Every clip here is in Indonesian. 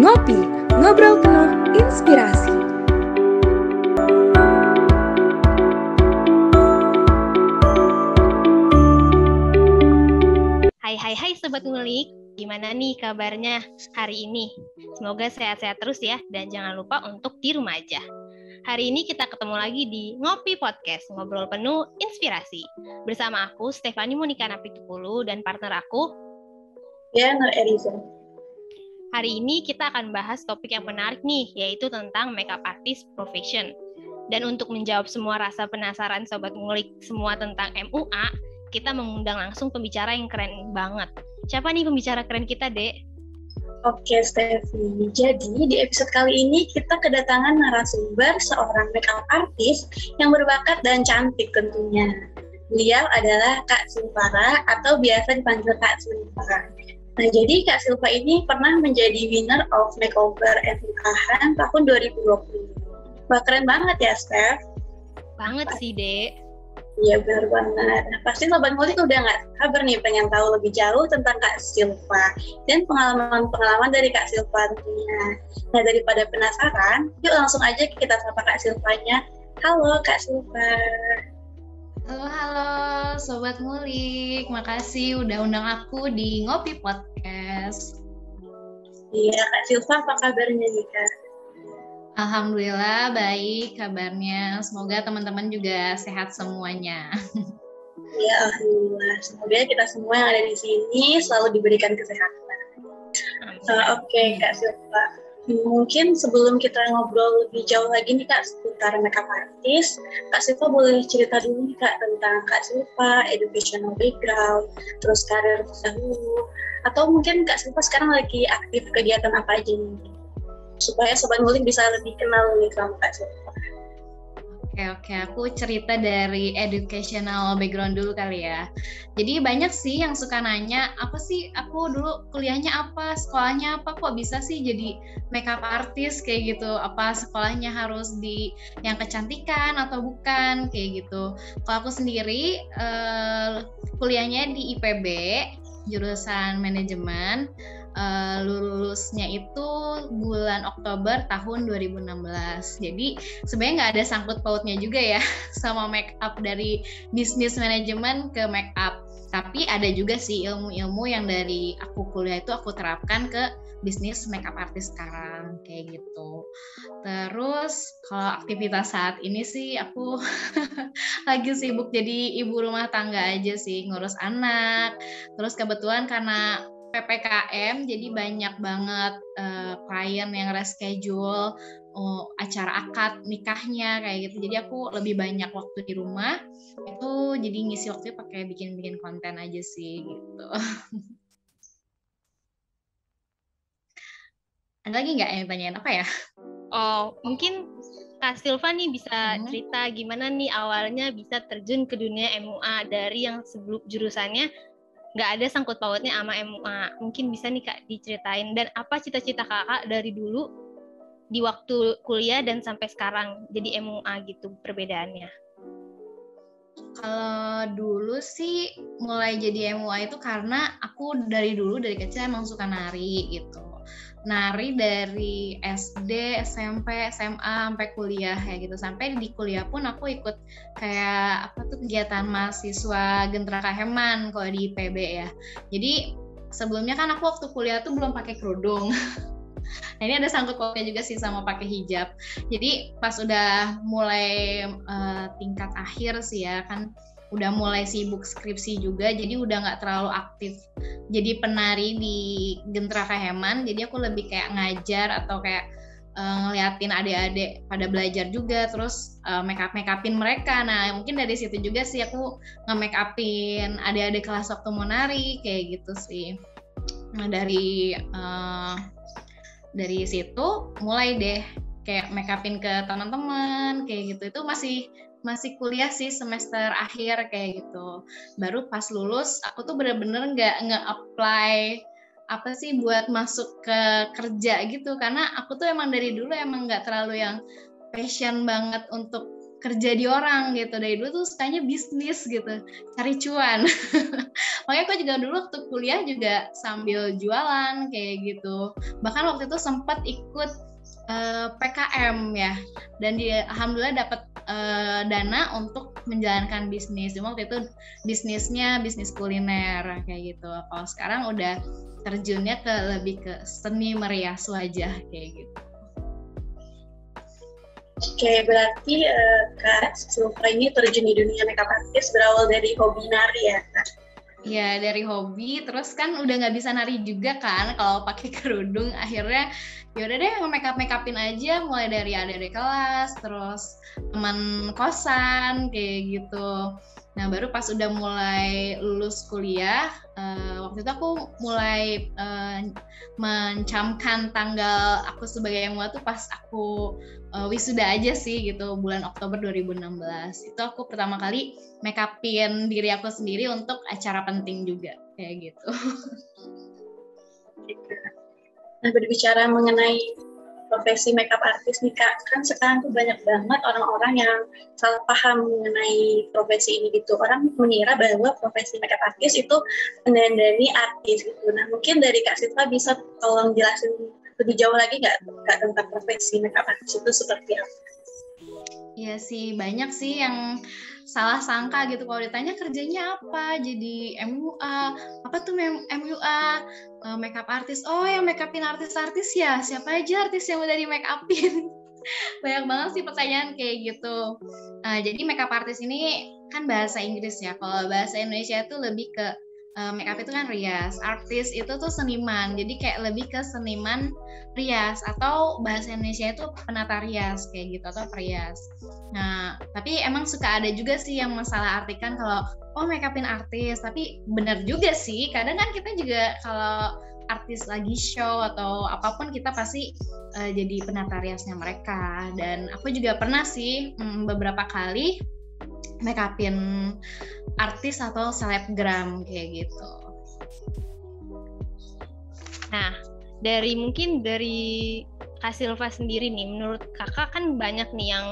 Ngopi, ngobrol penuh inspirasi. Hai Sobat Ngulik, gimana nih kabarnya hari ini? Semoga sehat-sehat terus ya, dan jangan lupa untuk di rumah aja. Hari ini kita ketemu lagi di Ngopi Podcast, ngobrol penuh inspirasi. Bersama aku, Stefani Monika Napitukulu, dan partner aku, Nur Eriza. Hari ini kita akan bahas topik yang menarik nih, yaitu tentang makeup artist profession. Dan untuk menjawab semua rasa penasaran Sobat Ngulik semua tentang MUA, kita mengundang langsung pembicara yang keren banget. Siapa nih pembicara keren kita, Dek? Oke, Steffi. Jadi, di episode kali ini kita kedatangan narasumber seorang makeup artist yang berbakat dan cantik tentunya. Beliau adalah Kak Silvara atau biasa dipanggil Kak Silva. Nah, jadi Kak Silva ini pernah menjadi winner of makeover MUA tahun 2020. Wah, keren banget ya, Steph? Banget sih, Dek. Iya, benar banget. Nah, pasti Sobat Ngulik udah nggak sabar nih pengen tahu lebih jauh tentang Kak Silva dan pengalaman-pengalaman dari Kak Silva tentunya. Nah, daripada penasaran, yuk langsung aja kita sapa Kak Silvanya. Halo, Kak Silva. Halo Sobat Ngulik, makasih udah undang aku di Ngopi Podcast. Iya, Kak Silva, apa kabarnya nih, Kak? Alhamdulillah baik kabarnya, semoga teman-teman juga sehat semuanya. Iya, alhamdulillah. Semoga kita semua yang ada di sini selalu diberikan kesehatan. Oke, Kak Silva. Mungkin sebelum kita ngobrol lebih jauh lagi nih Kak seputar makeup artist, Kak Silva boleh cerita dulu nih Kak tentang Kak Silva, educational background, terus karir terdahulu, atau mungkin Kak Silva sekarang lagi aktif kegiatan apa aja nih, supaya Sobat Ngulik bisa lebih kenal nih sama Kak Silva. Oke, aku cerita dari educational background dulu kali ya. Jadi banyak sih yang suka nanya, apa sih aku dulu kuliahnya apa, sekolahnya apa, kok bisa sih jadi makeup artist kayak gitu, apa sekolahnya harus di yang kecantikan atau bukan, kayak gitu. Kalau aku sendiri kuliahnya di IPB, jurusan manajemen. Lulusnya itu bulan Oktober tahun 2016. Jadi sebenarnya nggak ada sangkut pautnya juga ya sama make up dari bisnis manajemen ke make up. Tapi ada juga sih ilmu-ilmu yang dari aku kuliah itu aku terapkan ke bisnis makeup artist sekarang kayak gitu. Terus kalau aktivitas saat ini sih aku lagi sibuk jadi ibu rumah tangga aja sih, ngurus anak. Terus kebetulan karena PPKM jadi banyak banget klien yang reschedule acara akad nikahnya kayak gitu. Jadi aku lebih banyak waktu di rumah. Itu jadi ngisi waktunya pakai bikin-bikin konten aja sih gitu. Ada lagi nggak yang tanyain apa ya? Oh, mungkin Kak Silva nih bisa cerita gimana nih awalnya bisa terjun ke dunia MUA dari yang sebelum jurusannya nggak ada sangkut pautnya sama MUA. Mungkin bisa nih Kak diceritain, dan apa cita-cita Kakak dari dulu di waktu kuliah dan sampai sekarang jadi MUA gitu perbedaannya. Kalau dulu sih mulai jadi MUA itu karena aku dari kecil emang suka nari gitu. Nari dari SD, SMP, SMA sampai kuliah ya gitu. Sampai di kuliah pun aku ikut kayak kegiatan mahasiswa Gentra Kaheman kalau di IPB ya. Jadi sebelumnya kan aku waktu kuliah tuh belum pakai kerudung. Nah ini ada sangkut pautnya juga sih sama pakai hijab. Jadi pas udah mulai tingkat akhir sih ya kan udah mulai sibuk skripsi juga, jadi udah nggak terlalu aktif jadi penari di Gentra Kaheman. Jadi aku lebih kayak ngajar atau kayak ngeliatin adik-adik pada belajar juga, terus make-upin mereka. Nah mungkin dari situ juga sih aku nge-make-upin adik-adik kelas waktu mau nari kayak gitu sih. Nah dari situ mulai deh kayak make-upin ke teman-teman kayak gitu. Itu masih kuliah sih semester akhir kayak gitu. Baru pas lulus aku tuh bener-bener nggak apply apa sih buat masuk ke kerja gitu, karena aku tuh emang dari dulu emang nggak terlalu yang passion banget untuk kerja di orang gitu. Dari dulu tuh sukanya bisnis gitu, cari cuan. Makanya aku juga dulu waktu kuliah juga sambil jualan kayak gitu. Bahkan waktu itu sempat ikut PKM ya, dan alhamdulillah dapat dana untuk menjalankan bisnis. Cuma waktu itu bisnisnya bisnis kuliner kayak gitu. Kalau sekarang udah terjunnya lebih ke seni merias wajah kayak gitu. Oke, berarti Kak Silva ini terjun di dunia makeup artist berawal dari hobi nari ya, Kak? Iya, dari hobi, terus kan udah nggak bisa nari juga kan kalau pakai kerudung. Akhirnya yaudah deh make-upin aja, mulai dari adik kelas, terus teman kosan kayak gitu. Nah baru pas udah mulai lulus kuliah, waktu itu aku mulai mencamkan tanggal aku sebagai MUA tuh pas aku wisuda aja sih gitu, bulan Oktober 2016. Itu aku pertama kali make upin diri aku sendiri untuk acara penting juga kayak gitu. Nah, berbicara mengenai profesi makeup artist nih Kak, kan sekarang tuh banyak banget orang-orang yang salah paham mengenai profesi ini gitu. Orang mengira bahwa profesi makeup artist itu mendandani artis gitu. Nah, mungkin dari Kak Silva bisa tolong jelasin lebih jauh lagi nggak tentang profesi makeup artist itu seperti apa? Iya sih, banyak sih yang salah sangka gitu kalau ditanya kerjanya apa, jadi MUA, apa tuh MUA, makeup artist, oh yang make upin artis-artis ya, siapa aja artis yang udah di make upin? Banyak banget sih pertanyaan kayak gitu. Jadi makeup artist ini kan bahasa Inggris ya, kalau bahasa Indonesia itu lebih ke makeup itu kan rias, artis itu tuh seniman, jadi kayak lebih ke seniman rias, atau bahasa Indonesia itu penata rias kayak gitu, atau perias. Nah tapi emang suka ada juga sih yang masalah artikan kalau oh makeupin artis, tapi benar juga sih kadang kan kita juga kalau artis lagi show atau apapun kita pasti jadi penata riasnya mereka. Dan aku juga pernah sih beberapa kali make upin artis atau selebgram kayak gitu. Nah, dari Kak Silva sendiri nih, menurut kakak kan banyak nih yang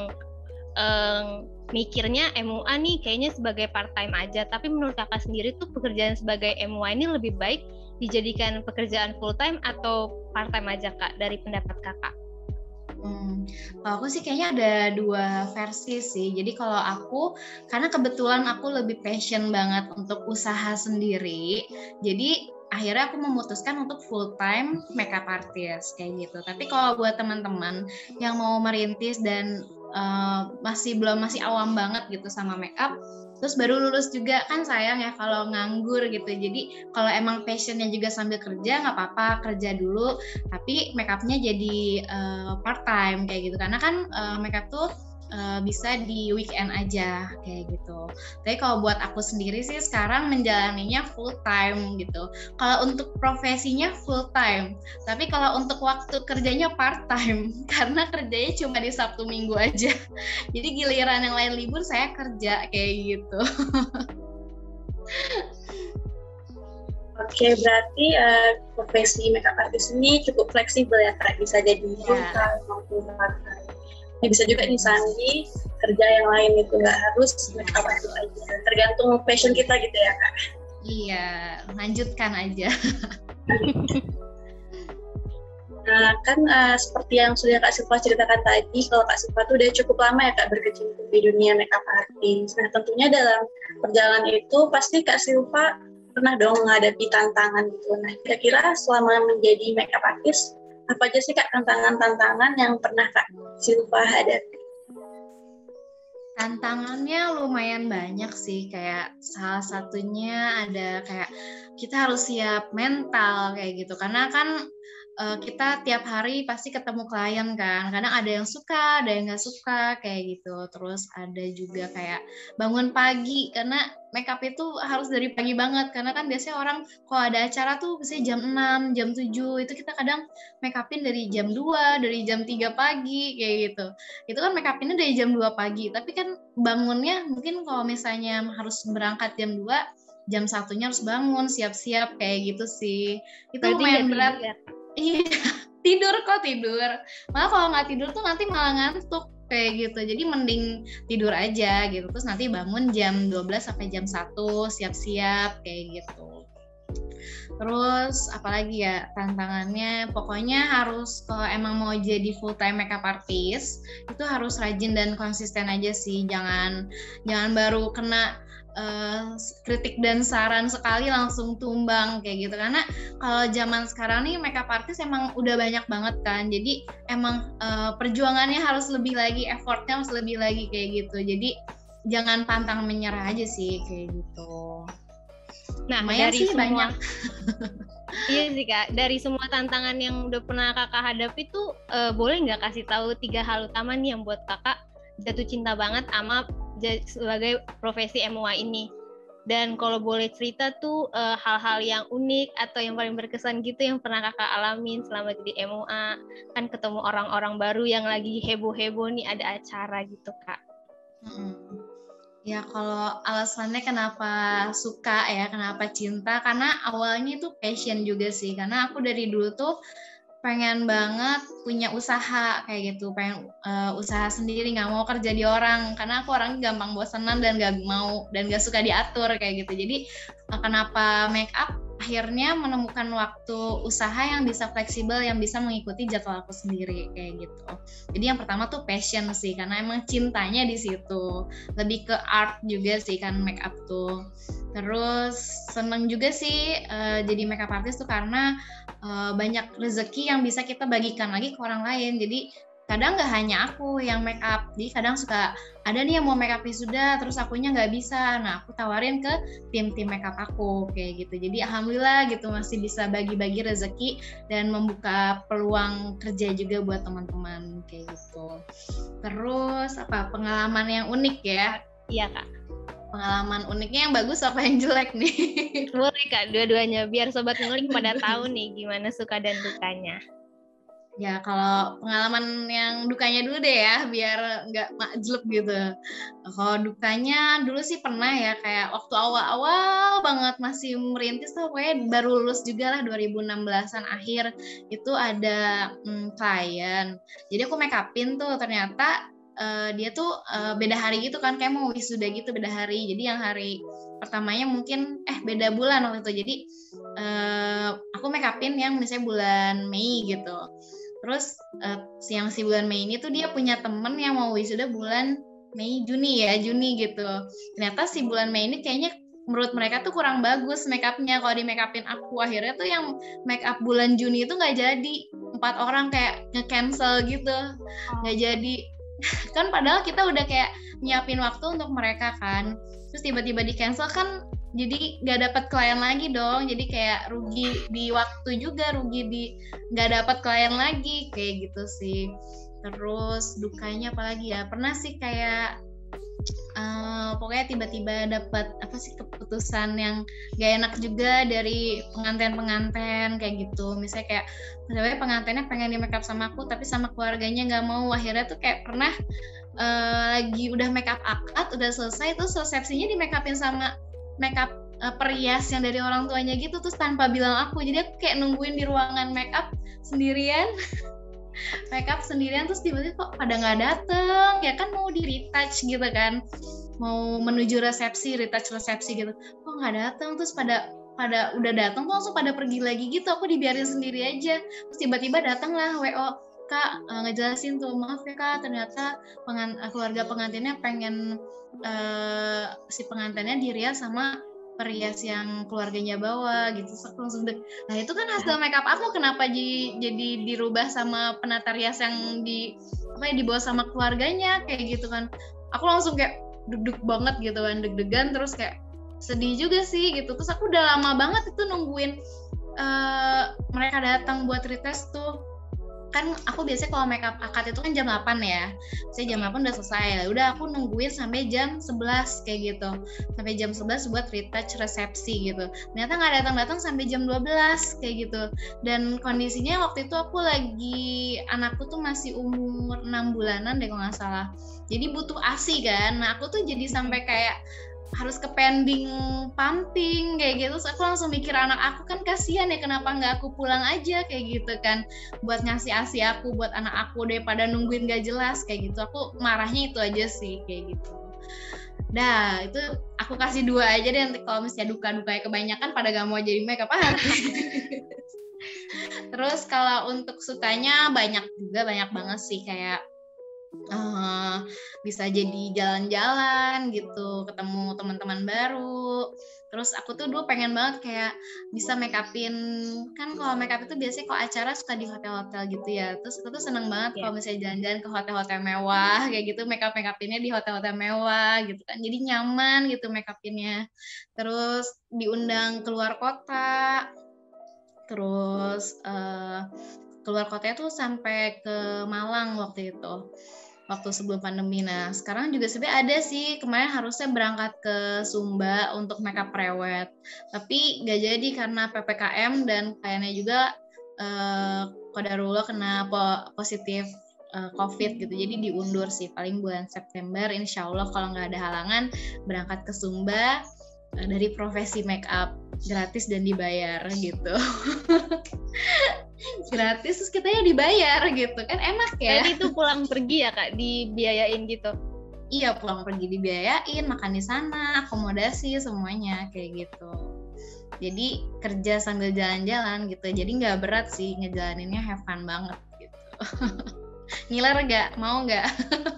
mikirnya MUA nih kayaknya sebagai part time aja, tapi menurut kakak sendiri tuh pekerjaan sebagai MUA ini lebih baik dijadikan pekerjaan full time atau part time aja Kak, dari pendapat kakak? Kalau aku sih kayaknya ada dua versi sih. Jadi kalau aku, karena kebetulan aku lebih passion banget untuk usaha sendiri, jadi akhirnya aku memutuskan untuk full time makeup artist kayak gitu. Tapi kalau buat teman-teman yang mau merintis dan masih awam banget gitu sama makeup, terus baru lulus juga kan sayang ya kalau nganggur gitu. Jadi kalau emang passionnya juga sambil kerja nggak apa-apa, kerja dulu tapi makeupnya jadi part time kayak gitu, karena kan makeup tuh bisa di weekend aja kayak gitu. Tapi kalau buat aku sendiri sih sekarang menjalaninya full time gitu. Kalau untuk profesinya full time, tapi kalau untuk waktu kerjanya part time karena kerjanya cuma di Sabtu Minggu aja. Jadi giliran yang lain libur saya kerja kayak gitu. Oke, berarti profesi makeup artist ini cukup fleksibel ya Kak, bisa jadi full time maupun part time. Bisa juga disandi kerja yang lain itu, nggak harus makeup artist aja, tergantung passion kita gitu ya Kak. Iya, lanjutkan aja. Nah kan seperti yang sudah Kak Silva ceritakan tadi, kalau Kak Silva tuh udah cukup lama ya Kak berkecimpung di dunia makeup artist. Nah tentunya dalam perjalanan itu pasti Kak Silva pernah dong menghadapi tantangan gitu. Nah kira-kira selama menjadi makeup artist, apa aja sih Kak tantangan-tantangan yang pernah Kak Silva hadapi? Tantangannya lumayan banyak sih, kayak salah satunya ada kayak kita harus siap mental kayak gitu, karena kan kita tiap hari pasti ketemu klien kan, kadang ada yang suka, ada yang nggak suka kayak gitu. Terus ada juga kayak bangun pagi, karena makeup itu harus dari pagi banget, karena kan biasanya orang kalau ada acara tuh biasanya jam 6, jam 7, itu kita kadang makeupin dari jam 2, dari jam 3 pagi kayak gitu. Itu kan makeupinnya dari jam 2 pagi, tapi kan bangunnya mungkin kalau misalnya harus berangkat jam 2, jam 1-nya harus bangun, siap-siap kayak gitu sih. Itu berarti lumayan berat. Ya? Iya, tidur. Malah kalau nggak tidur tuh nanti malah ngantuk. kayak gitu. Jadi mending tidur aja gitu. Terus nanti bangun jam 12 sampai jam 1 siap-siap kayak gitu. Terus apalagi ya tantangannya, pokoknya harus kalau emang mau jadi full time makeup artist itu harus rajin dan konsisten aja sih. Jangan baru kena kritik dan saran sekali langsung tumbang kayak gitu. Karena kalau zaman sekarang nih makeup artist emang udah banyak banget kan. Jadi emang perjuangannya harus lebih lagi, effortnya harus lebih lagi kayak gitu. Jadi jangan pantang menyerah aja sih kayak gitu. Nah, lumayan dari sih semua, banyak. iya sih Kak, dari semua tantangan yang udah pernah Kakak hadapi tuh boleh nggak kasih tahu 3 hal utama nih yang buat Kakak jatuh cinta banget sama sebagai profesi MUA ini? Dan kalau boleh cerita tuh hal-hal yang unik atau yang paling berkesan gitu yang pernah Kakak alamin selama jadi MUA, kan ketemu orang-orang baru yang lagi heboh-heboh nih ada acara gitu Kak. Ya kalau alasannya kenapa suka ya, kenapa cinta, karena awalnya itu passion juga sih, karena aku dari dulu tuh pengen banget punya usaha kayak gitu, pengen usaha sendiri, nggak mau kerja di orang, karena aku orangnya gampang bosanan dan nggak suka diatur kayak gitu. Jadi kenapa make up, akhirnya menemukan waktu usaha yang bisa fleksibel, yang bisa mengikuti jadwal aku sendiri kayak gitu. Jadi yang pertama tuh passion sih, karena emang cintanya di situ, lebih ke art juga sih kan make up tuh. Terus seneng juga sih jadi makeup artist tuh karena banyak rezeki yang bisa kita bagikan lagi ke orang lain. Jadi kadang nggak hanya aku yang make up, jadi kadang suka ada nih yang mau make up wisuda terus akunya nggak bisa, nah aku tawarin ke tim make up aku kayak gitu. Jadi alhamdulillah gitu masih bisa bagi-bagi rezeki dan membuka peluang kerja juga buat teman-teman kayak gitu. Terus pengalaman yang unik ya? Iya Kak. Pengalaman uniknya yang bagus apa yang jelek nih? Boleh Kak, dua-duanya biar sobat ngulik pada tahu nih gimana suka dan dukanya. Ya kalau pengalaman yang dukanya dulu deh ya, biar nggak majlep gitu. Kalau dukanya dulu sih pernah ya, kayak waktu awal-awal banget masih merintis tuh, pokoknya baru lulus juga lah 2016an akhir, itu ada klien. Jadi aku make upin tuh, ternyata dia tuh beda hari gitu kan, kayak mau wisuda gitu beda hari. Jadi yang hari pertamanya mungkin beda bulan waktu itu. Jadi aku make upin yang misalnya bulan Mei gitu. Terus si bulan Mei ini tuh dia punya temen yang mau wisuda bulan Juni gitu. Ternyata si bulan Mei ini kayaknya menurut mereka tuh kurang bagus make upnya kalau di make upin aku. Akhirnya tuh yang make up bulan Juni itu nggak jadi, 4 orang kayak nge-cancel gitu, nggak jadi. Kan padahal kita udah kayak nyiapin waktu untuk mereka kan, terus tiba-tiba di-cancel kan, jadi nggak dapat klien lagi dong. Jadi kayak rugi di waktu juga, rugi di nggak dapat klien lagi kayak gitu sih. Terus dukanya apalagi ya, pernah sih kayak pokoknya tiba-tiba dapat keputusan yang gak enak juga dari pengantin kayak gitu. Misalnya kayak pengantinnya pengen di make up sama aku tapi sama keluarganya nggak mau. Akhirnya tuh kayak pernah lagi udah make up akad udah selesai, terus resepsinya di make upin sama make up perias yang dari orang tuanya gitu, terus tanpa bilang aku. Jadi aku kayak nungguin di ruangan make up sendirian make up sendirian, terus tiba-tiba kok pada nggak dateng ya, kan mau di retouch gitu kan, mau menuju retouch resepsi gitu, kok nggak dateng. Terus pada udah dateng tuh langsung pada pergi lagi gitu, aku dibiarin sendiri aja. Terus tiba-tiba datang lah WO, Kak ngejelasin tuh, maaf ya Kak, ternyata keluarga pengantinnya pengen si pengantinnya dirias sama perias yang keluarganya bawa gitu. Aku langsung nah itu kan hasil makeup aku, kenapa jadi dirubah sama penata rias yang dibawa sama keluarganya kayak gitu kan. Aku langsung kayak deg-deg banget gitu kan, deg-degan, terus kayak sedih juga sih gitu. Terus aku udah lama banget itu nungguin mereka datang buat retest tuh. Kan aku biasanya kalau make up akad itu kan jam 8 ya. Saya jam 8 udah selesai. Udah aku nungguin sampai jam 11 kayak gitu. Sampai jam 11 buat retouch resepsi gitu. Ternyata nggak datang-datang sampai jam 12 kayak gitu. Dan kondisinya waktu itu aku anakku tuh masih umur 6 bulanan deh kalau nggak salah. Jadi butuh ASI kan. Nah aku tuh jadi sampai kayak harus ke pending pumping kayak gitu. Terus aku langsung mikir anak aku kan kasihan ya, kenapa nggak aku pulang aja kayak gitu kan, buat ngasih ASI aku buat anak aku daripada nungguin gak jelas kayak gitu. Aku marahnya itu aja sih kayak gitu. Dah itu aku kasih 2 aja deh, nanti kalau misalnya duka-dukanya kebanyakan pada gak mau jadi makeup artist. Terus kalau untuk sukanya banyak banget sih, kayak bisa jadi jalan-jalan gitu, ketemu teman-teman baru. Terus aku tuh dulu pengen banget kayak bisa make upin, kan kalau make up itu biasanya kalau acara suka di hotel-hotel gitu ya. Terus aku tuh seneng banget kalau misalnya jalan-jalan ke hotel-hotel mewah kayak gitu, make upinnya di hotel-hotel mewah gitu kan, jadi nyaman gitu make upinnya. Terus diundang keluar kota, terus keluar kotanya tuh sampai ke Malang waktu itu, waktu sebelum pandemi. Nah sekarang juga sebenarnya ada sih, kemarin harusnya berangkat ke Sumba untuk makeup prewed, tapi gak jadi karena PPKM dan kayaknya juga qadarullah kena positif COVID gitu, jadi diundur sih, paling bulan September insya Allah kalau nggak ada halangan berangkat ke Sumba dari profesi makeup, gratis dan dibayar gitu. Gratis terus kitanya dibayar gitu kan, enak ya. Jadi itu pulang pergi ya Kak, dibiayain gitu? Iya, pulang pergi dibiayain, makan di sana, akomodasi semuanya kayak gitu. Jadi kerja sambil jalan-jalan gitu, jadi nggak berat sih, ngejalaninnya have fun banget gitu. Ngiler gak? Mau gak?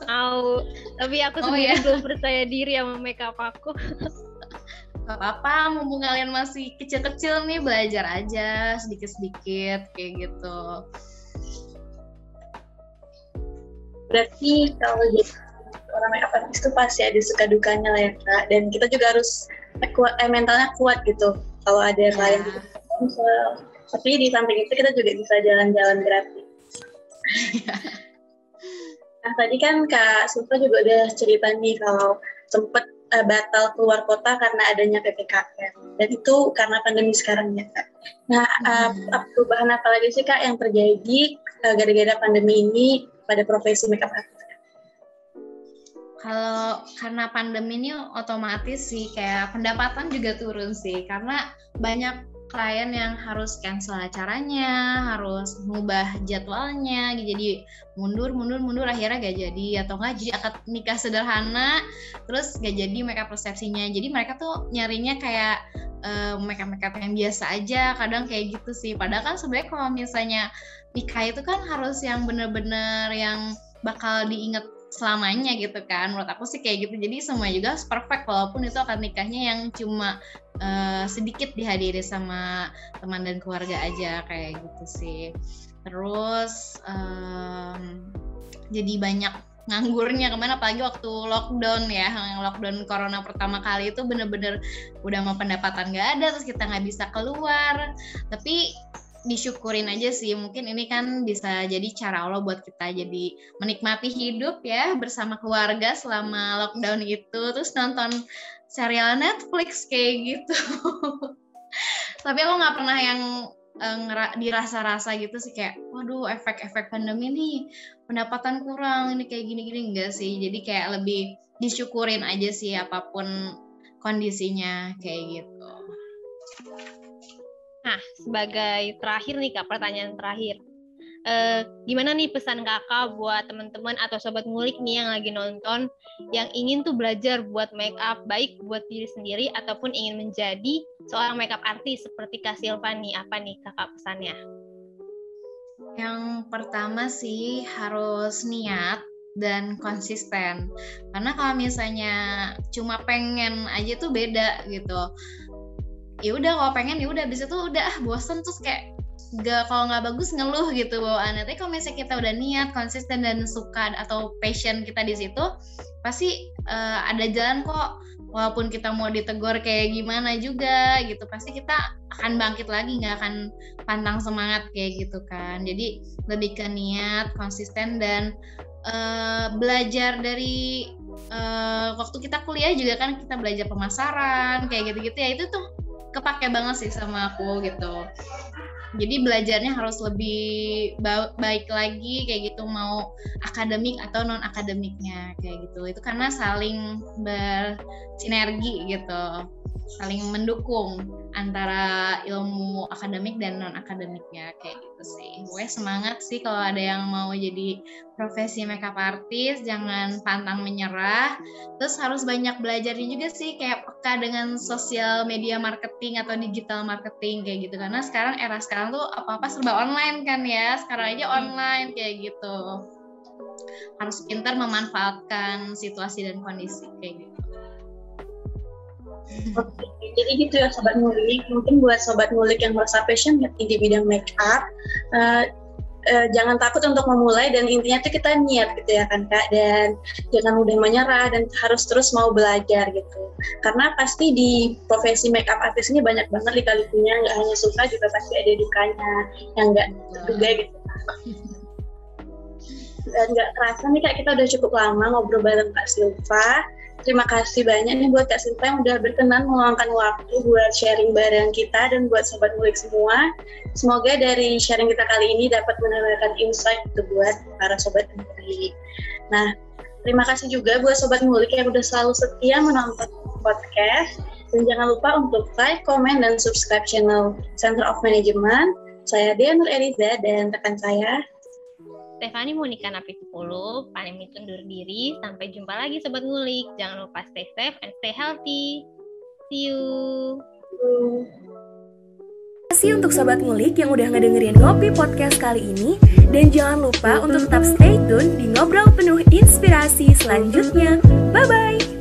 Mau, tapi aku sendiri belum percaya diri sama makeup aku. Gak apa-apa, mumpung kalian masih kecil-kecil nih, belajar aja sedikit-sedikit kayak gitu. Berarti kalau jadi orang makeup artist itu pasti ada suka dukanya lah ya Kak, dan kita juga harus mentalnya kuat gitu kalau ada klien gitu. Tapi di samping itu kita juga bisa jalan-jalan gratis. Nah tadi kan Kak Sulfa juga udah cerita nih kalau sempet batal keluar kota karena adanya PPKM, dan itu karena pandemi sekarang ya Kak. Nah perubahan apa lagi sih Kak yang terjadi gara-gara pandemi ini pada profesi makeup artist? Kalau karena pandemi ini otomatis sih kayak pendapatan juga turun sih, karena banyak klien yang harus cancel acaranya, harus mengubah jadwalnya, jadi mundur akhirnya gak jadi, atau enggak jadi akad nikah sederhana terus gak jadi makeup resepsinya. Jadi mereka tuh nyarinya kayak makeup yang biasa aja, kadang kayak gitu sih. Padahal kan sebenarnya kalau misalnya nikah itu kan harus yang bener-bener yang bakal diinget selamanya gitu kan, menurut aku sih kayak gitu. Jadi semua juga harus perfect, walaupun itu akad nikahnya yang cuma sedikit dihadiri sama teman dan keluarga aja kayak gitu sih. Terus jadi banyak nganggurnya kemana, apalagi waktu lockdown ya, lockdown corona pertama kali itu bener-bener udah mau pendapatan gak ada, terus kita gak bisa keluar. Tapi disyukurin aja sih, mungkin ini kan bisa jadi cara Allah buat kita jadi menikmati hidup ya bersama keluarga selama lockdown itu, terus nonton serial Netflix kayak gitu. Tapi aku nggak pernah yang dirasa-rasa gitu sih kayak waduh efek-efek pandemi nih pendapatan kurang ini kayak gini-gini, enggak sih. Jadi kayak lebih disyukurin aja sih apapun kondisinya kayak gitu. Nah, sebagai terakhir nih Kak, pertanyaan terakhir. Gimana nih pesan Kakak buat teman-teman atau sobat ngulik nih yang lagi nonton, yang ingin tuh belajar buat make up, baik buat diri sendiri ataupun ingin menjadi seorang makeup artist seperti Kak Silvani, apa nih Kakak pesannya? Yang pertama sih harus niat dan konsisten. Karena kalau misalnya cuma pengen aja tuh beda gitu. Ya udah kalau pengen ya udah, abis itu udah bosen terus kayak kalau nggak bagus ngeluh gitu bawaannya. Tapi kalau misalnya kita udah niat, konsisten dan suka atau passion kita di situ, pasti ada jalan kok. Walaupun kita mau ditegur kayak gimana juga gitu, pasti kita akan bangkit lagi, nggak akan pantang semangat kayak gitu kan. Jadi lebih ke niat, konsisten dan belajar dari waktu kita kuliah juga kan, kita belajar pemasaran kayak gitu-gitu ya, itu tuh kepake banget sih sama aku gitu. Jadi belajarnya harus lebih baik lagi kayak gitu, mau akademik atau non akademiknya kayak gitu. Itu karena saling bersinergi gitu, saling mendukung antara ilmu akademik dan non akademiknya kayak gitu sih. Gue semangat sih kalau ada yang mau jadi profesi makeup artist, jangan pantang menyerah. Terus harus banyak belajarnya juga sih, kayak peka dengan sosial media marketing atau digital marketing kayak gitu. Karena sekarang era sekarang tuh apa-apa serba online kan ya. Sekarang aja online kayak gitu. Harus pintar memanfaatkan situasi dan kondisi kayak gitu. Oke, jadi gitu ya Sobat Ngulik. Mungkin buat Sobat Ngulik yang merasa passionate di bidang make up, jangan takut untuk memulai, dan intinya tuh kita niat gitu ya kan Kak, dan jangan mudah menyerah dan harus terus mau belajar gitu. Karena pasti di profesi make up artist ini banyak banget lika-likunya, nggak hanya suka juga pasti ada dukanya yang nggak terduga gitu. Dan nggak kerasa nih Kak, kita udah cukup lama ngobrol bareng Kak Silva. Terima kasih banyak nih buat Kak Silva yang udah berkenan meluangkan waktu buat sharing bareng kita dan buat Sobat Ngulik semua. Semoga dari sharing kita kali ini dapat menambahkan insight gitu buat para Sobat Ngulik. Nah, terima kasih juga buat Sobat Ngulik yang udah selalu setia menonton podcast. Dan jangan lupa untuk like, comment, dan subscribe channel Center of Management. Saya Dea Nur Eliza dan rekan saya Stefani Monika Napitupulu, pamit undur diri. Sampai jumpa lagi Sobat Ngulik. Jangan lupa stay safe and stay healthy. See you. Terima kasih untuk Sobat Ngulik yang udah ngedengerin Ngopi Podcast kali ini. Dan jangan lupa untuk tetap stay tune di Ngobrol Penuh Inspirasi selanjutnya. Bye-bye!